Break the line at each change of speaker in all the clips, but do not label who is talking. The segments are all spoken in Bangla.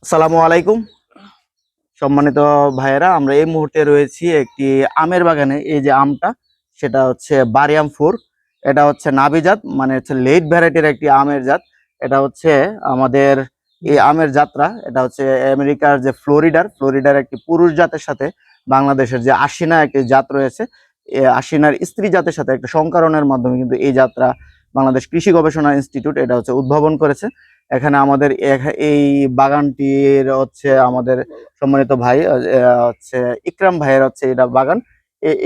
আসসালামু আলাইকুম সম্মানিত ভাইয়েরা, আমরা এই মুহূর্তে রয়েছি একটি আমের বাগানে। এই যে আমটা, সেটা হচ্ছে বারিয়াম ফোর। এটা হচ্ছে নাবি জাত, মানে হচ্ছে লেট ভ্যারাইটির একটি আমের জাত। এটা হচ্ছে আমাদের এই আমের জাতরা, এটা হচ্ছে আমেরিকার যে ফ্লোরিডার একটি পুরুষ জাতের সাথে বাংলাদেশের যে আশিনা একটি জাত রয়েছে, এই আশিনার স্ত্রী জাতের সাথে একটা সংকরণের মাধ্যমে কিন্তু এই জাতরা বাংলাদেশ কৃষি গবেষণা ইনস্টিটিউট এটা হচ্ছে উদ্ভাবন করেছে। এখানে আমাদের এই বাগানটির হচ্ছে আমাদের সম্মানিত ভাই হচ্ছে ইকরাম ভাইয়ের হচ্ছে এটা বাগান।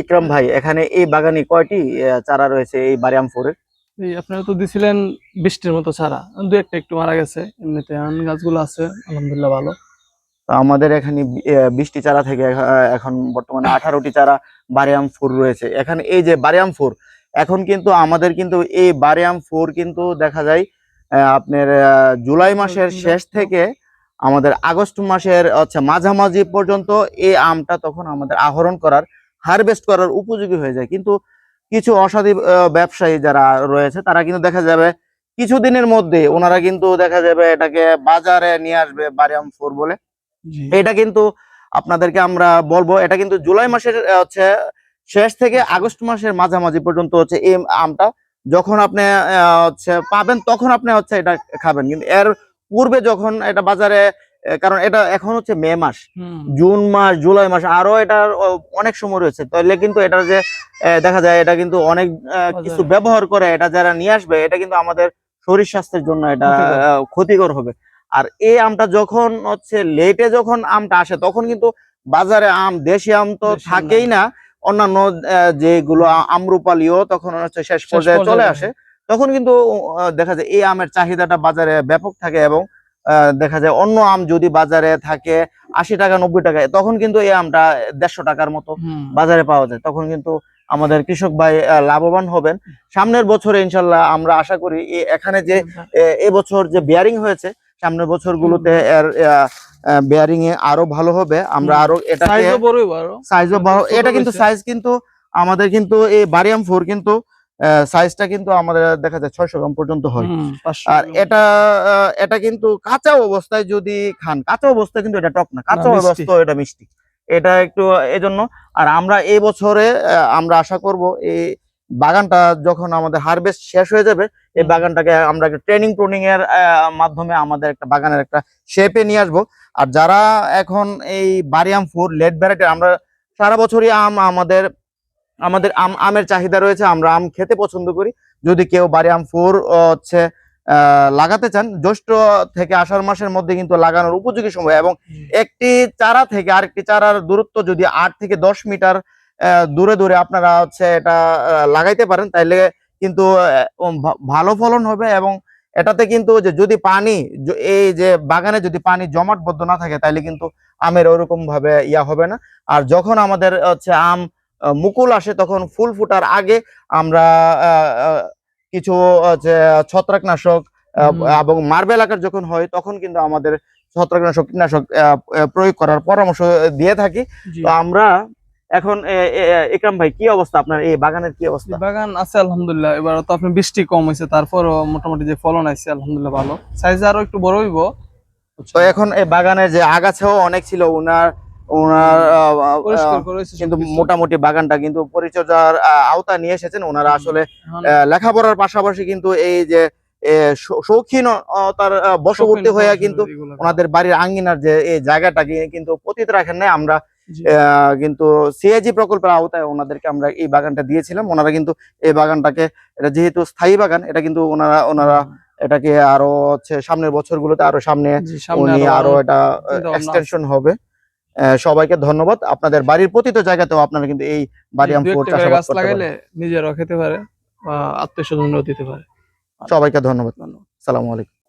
ইকরাম ভাই, এখানে এই বাগানে কয়টি চারা রয়েছে এই বারিয়াম ফোরের?
এই আপনারা তো দিছিলেন 20টির মতো ছাড়া, দু একটা একটু মারা গেছে। এমনিতে আম গাছগুলো আছে আলহামদুলিল্লাহ ভালো।
তো আমাদের এখানে 20টি চারা থেকে এখন বর্তমানে 18টি চারা বারিয়াম ফোর রয়েছে এখানে। এই যে বারিয়াম ফোর, এখন কিন্তু আমাদের কিন্তু এই বারিয়াম ফোর কিন্তু দেখা যায় আপনার জুলাই মাসের শেষ থেকে আমাদের আগস্ট মাসের হচ্ছে মাঝামাঝি পর্যন্ত এই আমটা তখন আমাদের আহরণ করার, হারভেস্ট করার উপযোগী হয়ে যায়। কিন্তু কিছু অসাধু ব্যবসায়ী যারা রয়েছে তারা কিন্তু দেখা যাবে কিছুদিনের মধ্যে ওনারা কিন্তু দেখা যাবে এটাকে বাজারে নিয়ে আসবে বারিয়াম ফোর বলে। এটা কিন্তু আপনাদেরকে আমরা বলবো, এটা কিন্তু জুলাই মাসের হচ্ছে শেষ থেকে আগস্ট মাসের মাঝামাঝি পর্যন্ত হচ্ছে এই আমটা যখন আপনি হচ্ছে পাবেন তখন আপনি হচ্ছে এটা খাবেন। কিন্তু এর পূর্বে যখন এটা বাজারে, কারণ এটা এখন হচ্ছে মে মাস, জুন মাস, জুলাই মাস, আরো এটার অনেক সময় রয়েছে। তাহলে কিন্তু এটা যে দেখা যায় এটা কিন্তু অনেক কিছু ব্যবহার করে এটা যারা নিয়ে আসবে, এটা কিন্তু আমাদের শরীর স্বাস্থ্যের জন্য এটা ক্ষতিকর হবে। আর এই আমটা যখন হচ্ছে লেটে যখন আমটা আসে তখন কিন্তু বাজারে আম, দেশি আম তো থাকেই না, অন্যান্য যেগুলো আমরুপালিও তখন হচ্ছে শেষ পর্যায়ে চলে আসে। তখন কিন্তু দেখা যায় এই আমের চাহিদাটা বাজারে ব্যাপক থাকে এবং দেখা যায় অন্য আম যদি বাজারে থাকে 80 টাকা 90 টাকা, তখন কিন্তু এই আমটা 150 টাকার মতো বাজারে পাওয়া যায়। তখন কিন্তু আমাদের কৃষক ভাই লাভবান হবেন। সামনের বছরে ইনশাল্লাহ আমরা আশা করি এখানে যে এবছর যে বিয়ারিং হয়েছে, সামনের বছরগুলোতে এর বেয়ারিং এ আরো ভালো হবে। আমরা আরো এটা সাইজও বড়, এটা কিন্তু সাইজ কিন্তু আমাদের কিন্তু এই বারিয়াম ফোর কিন্তু সাইজটা কিন্তু আমাদের দেখা যায় 600 গ্রাম পর্যন্ত হয়। আর এটা কিন্তু কাঁচা অবস্থায় যদি খান, কাঁচা অবস্থায় কিন্তু এটা টক না, কাঁচা অবস্থায় এটা মিষ্টি। এটা একটু এজন্য। আর আমরা এই বছরে আমরা আশা করব এই বাগানটা যখন আমাদের হারভেস্ট শেষ হয়ে যাবে, এই বাগানটাকে আমরা ট্রেনিং প্রুনিং এর মাধ্যমে আমাদের একটা বাগানের একটা শেপে নিয়ে আসবো। আর যারা এখন এই বারিয়াম ফোর লেট ভ্যারাইটি, আমরা সারা বছরই আমাদের আমের চাহিদা রয়েছে, আমরা আম খেতে পছন্দ করি। যদি কেউ বারিয়াম ফোর হচ্ছে লাগাতে চান, জ্যৈষ্ঠ থেকে আষাঢ় মাসের মধ্যে কিন্তু লাগানোর উপযোগী সময়, এবং একটি চারা থেকে আরেকটি চারার দূরত্ব যদি 8 থেকে 10 মিটার দূরে দূরে আপনারা হচ্ছে এটা লাগাইতে পারেন, তাইলে কিন্তু ভালো ফলন হবে। এবং এটাতে কিন্তু যে যদি পানি, এই যে বাগানে যদি পানি জমাটবদ্ধ না থাকে তাহলে কিন্তু আমের ওরকম ভাবে ইয়া হবে না। আর যখন আমাদের হচ্ছে আম মুকুল আসে, তখন ফুল ফুটার আগে আমরা কিছু হচ্ছে ছত্রাকনাশক এবং মার্বেল আকার যখন হয় তখন কিন্তু আমাদের ছত্রাকনাশক, কীটনাশক প্রয়োগ করার পরামর্শ দিয়ে থাকি। তো আমরা এখন ইকরাম ভাই, কি অবস্থা আপনার এই বাগানের? কি অবস্থা?
বাগান আছে আলহামদুলিল্লাহ। এবার তো আপনি বৃষ্টি কম হয়েছে, তারপরও মোটামুটি যে ফলন আছে আলহামদুলিল্লাহ ভালো। সাইজ আরো একটু বড় হইব।
তো এখন এই বাগানের যে আগাছাও অনেক ছিল ওনার কিন্তু মোটামুটি বাগানটা কিন্তু পরিচর্যার আওতা নিয়ে এসেছেন ওনারা। আসলে লেখাপড়ার পাশাপাশি কিন্তু এই যে শৌখিনতার বশবর্তী হয়ে কিন্তু ওনাদের বাড়ির আঙ্গিনার যে এই জায়গাটাকে কিন্তু পতিত রাখেন নাই। আমরা কিন্তু সিএজি প্রকল্পের আওতায় ওনাদেরকে আমরা এই বাগানটা দিয়েছিলাম। ওনারা কিন্তু এই বাগানটাকে, এটা যেহেতু স্থায়ী বাগান, এটা কিন্তু ওনারা এটাকে আরো হচ্ছে সামনের বছরগুলোতে আরো সামনে উনি আরো এটা এক্সটেনশন হবে। সবাইকে ধন্যবাদ। আপনাদের বাড়ির প্রতিটা জায়গাতেও আপনারা কিন্তু এই বারিয়াম ফোর চাষাবাদ করতে পারেন,
নিজেরাও খেতে পারে বা আত্মীয় স্বজনরাও দিতে পারে।
সবাইকে ধন্যবাদ। আসসালামু আলাইকুম।